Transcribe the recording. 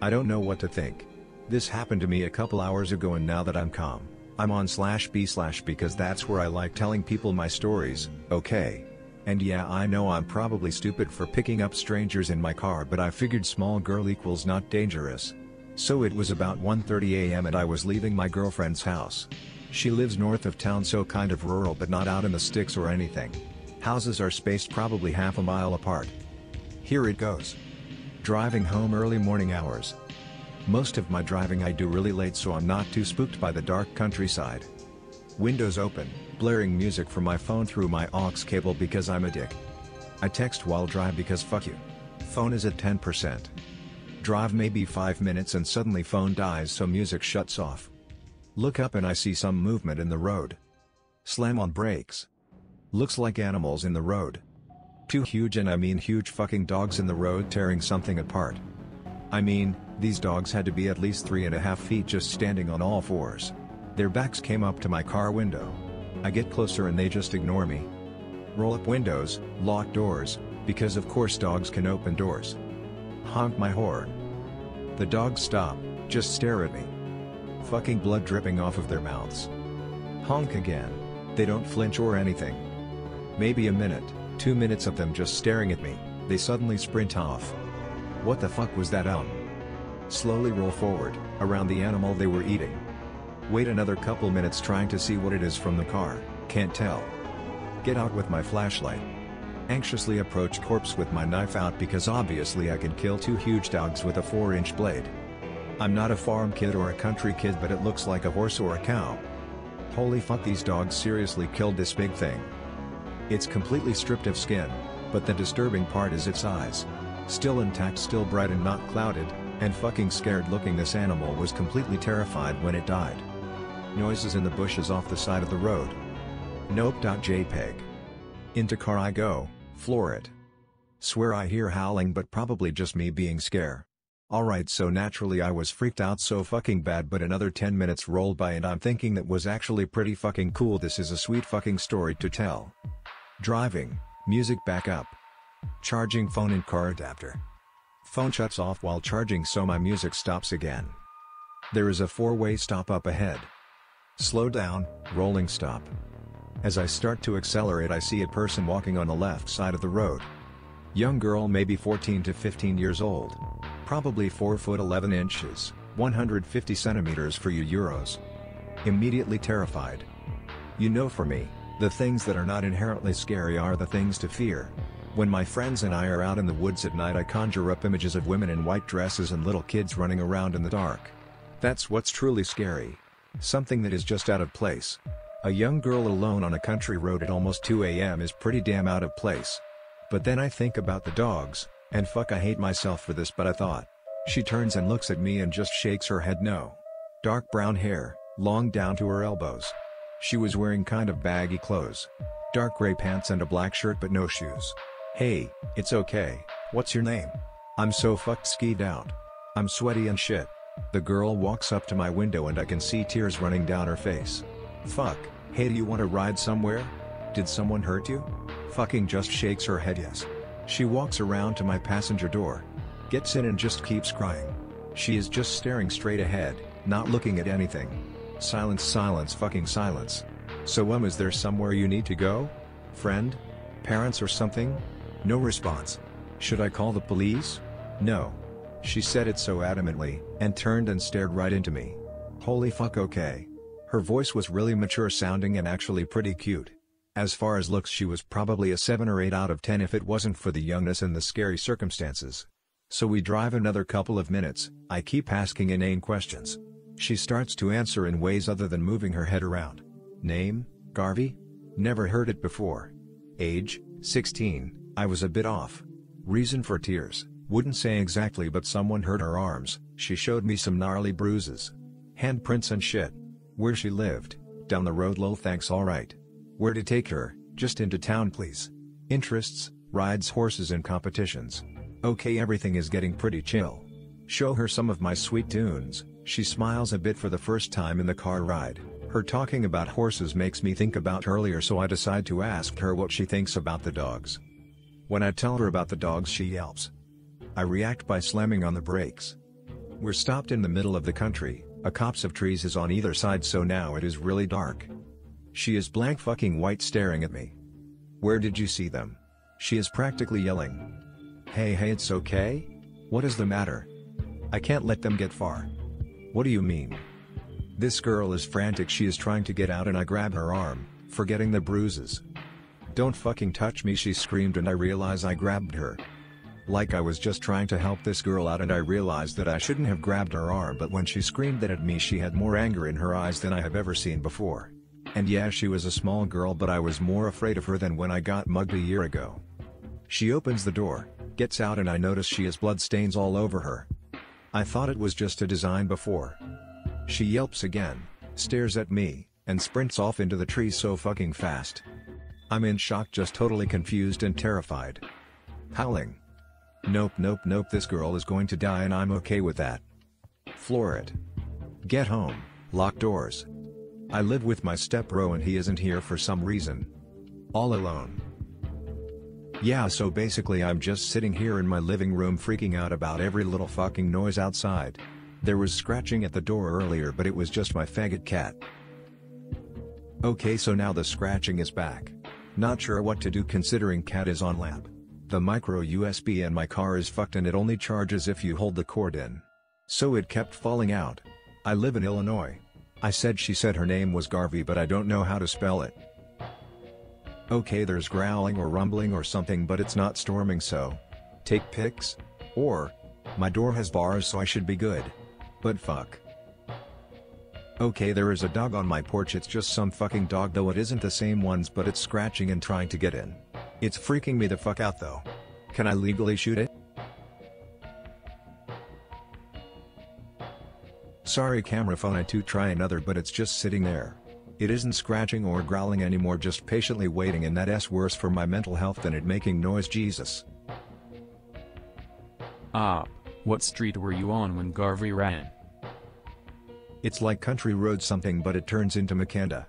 I don't know what to think. This happened to me a couple hours ago, and now that I'm calm, I'm on /b/ because that's where I like telling people my stories, okay? And yeah, I know I'm probably stupid for picking up strangers in my car, but I figured small girl equals not dangerous. So it was about 1:30 a.m. and I was leaving my girlfriend's house. She lives north of town, so kind of rural but not out in the sticks or anything. Houses are spaced probably half a mile apart. Here it goes. Driving home early morning hours. Most of my driving I do really late, so I'm not too spooked by the dark countryside. Windows open, blaring music from my phone through my aux cable because I'm a dick. I text while drive because fuck you. Phone is at 10%. Drive maybe 5 minutes and suddenly phone dies, so music shuts off. Look up and I see some movement in the road. Slam on brakes. Looks like animals in the road. Two huge, and I mean huge, fucking dogs in the road tearing something apart. I mean, these dogs had to be at least 3.5 feet just standing on all fours. Their backs came up to my car window. I get closer and they just ignore me. Roll up windows, lock doors, because of course dogs can open doors. Honk my horn. The dogs stop, just stare at me. Fucking blood dripping off of their mouths. Honk again. They don't flinch or anything. Maybe a minute, 2 minutes of them just staring at me, they suddenly sprint off. What the fuck was that? Slowly roll forward, around the animal they were eating. Wait another couple minutes trying to see what it is from the car, can't tell. Get out with my flashlight. Anxiously approach corpse with my knife out because obviously I can kill two huge dogs with a 4-inch blade. I'm not a farm kid or a country kid, but it looks like a horse or a cow. Holy fuck, these dogs seriously killed this big thing. It's completely stripped of skin, but the disturbing part is its eyes. Still intact, still bright and not clouded, and fucking scared looking. This animal was completely terrified when it died. Noises in the bushes off the side of the road. Nope.jpg. Into car I go, floor it. Swear I hear howling, but probably just me being scared. Alright, so naturally I was freaked out so fucking bad, but another 10 minutes rolled by and I'm thinking that was actually pretty fucking cool. This is a sweet fucking story to tell. Driving, music back up. Charging phone in car adapter. Phone shuts off while charging, so my music stops again. There is a 4-way stop up ahead. Slow down, rolling stop. As I start to accelerate, I see a person walking on the left side of the road. Young girl, maybe 14 to 15 years old. Probably 4 foot 11 inches, 150 centimeters for you euros. Immediately terrified. You know, for me, the things that are not inherently scary are the things to fear. When my friends and I are out in the woods at night, I conjure up images of women in white dresses and little kids running around in the dark. That's what's truly scary. Something that is just out of place. A young girl alone on a country road at almost 2 a.m. is pretty damn out of place. But then I think about the dogs, and fuck, I hate myself for this, but I thought. She turns and looks at me and just shakes her head no. Dark brown hair, long down to her elbows. She was wearing kind of baggy clothes. Dark gray pants and a black shirt but no shoes. Hey, it's okay, what's your name? I'm so fucked skied out. I'm sweaty and shit. The girl walks up to my window and I can see tears running down her face. Fuck, hey, do you want to ride somewhere? Did someone hurt you? Fucking just shakes her head yes. She walks around to my passenger door. Gets in and just keeps crying. She is just staring straight ahead, not looking at anything. Silence, silence, fucking silence. So is there somewhere you need to go? Friend? Parents or something? No response. Should I call the police? No. She said it so adamantly, and turned and stared right into me. Holy fuck, okay. Her voice was really mature sounding and actually pretty cute. As far as looks, she was probably a 7 or 8 out of 10 if it wasn't for the youngness and the scary circumstances. So we drive another couple of minutes, I keep asking inane questions. She starts to answer in ways other than moving her head around. Name? Garvey? Never heard it before. Age? 16, I was a bit off. Reason for tears? Wouldn't say exactly, but someone hurt her arms. She showed me some gnarly bruises. Handprints and shit. Where she lived? Down the road lol thanks alright. Where to take her? Just into town please. Interests? Rides horses and competitions. Okay, everything is getting pretty chill. Show her some of my sweet tunes. She smiles a bit for the first time in the car ride. Her talking about horses makes me think about earlier, so I decide to ask her what she thinks about the dogs. When I tell her about the dogs, she yelps. I react by slamming on the brakes. We're stopped in the middle of the country, a copse of trees is on either side so now it is really dark. She is blank fucking white staring at me. Where did you see them? She is practically yelling. Hey it's okay? What is the matter? I can't let them get far. What do you mean? This girl is frantic, she is trying to get out and I grab her arm, forgetting the bruises. Don't fucking touch me, she screamed, and I realize I grabbed her. Like I was just trying to help this girl out and I realized that I shouldn't have grabbed her arm, but when she screamed that at me she had more anger in her eyes than I have ever seen before. And yeah, she was a small girl, but I was more afraid of her than when I got mugged a year ago. She opens the door, gets out, and I notice she has blood stains all over her. I thought it was just a design before. She yelps again, stares at me, and sprints off into the trees so fucking fast. I'm in shock, just totally confused and terrified. Howling. Nope, this girl is going to die and I'm okay with that. Floor it. Get home, lock doors. I live with my step-bro and he isn't here for some reason. All alone. Yeah, so basically I'm just sitting here in my living room freaking out about every little fucking noise outside. There was scratching at the door earlier, but it was just my faggot cat. Okay, so now the scratching is back. Not sure what to do considering cat is on lap. The micro USB in my car is fucked and it only charges if you hold the cord in. So it kept falling out. I live in Illinois. She said her name was Garvey, but I don't know how to spell it. Okay, there's growling or rumbling or something, but it's not storming, so take pics? Or my door has bars, so I should be good. But fuck. Okay, there is a dog on my porch, it's just some fucking dog, though it isn't the same ones, but it's scratching and trying to get in. It's freaking me the fuck out though. Can I legally shoot it? Sorry camera phone, I to try another, but it's just sitting there. It isn't scratching or growling anymore, just patiently waiting, and that's worse for my mental health than it making noise, Jesus. What street were you on when Garvey ran? It's like country road something, but it turns into Makanda.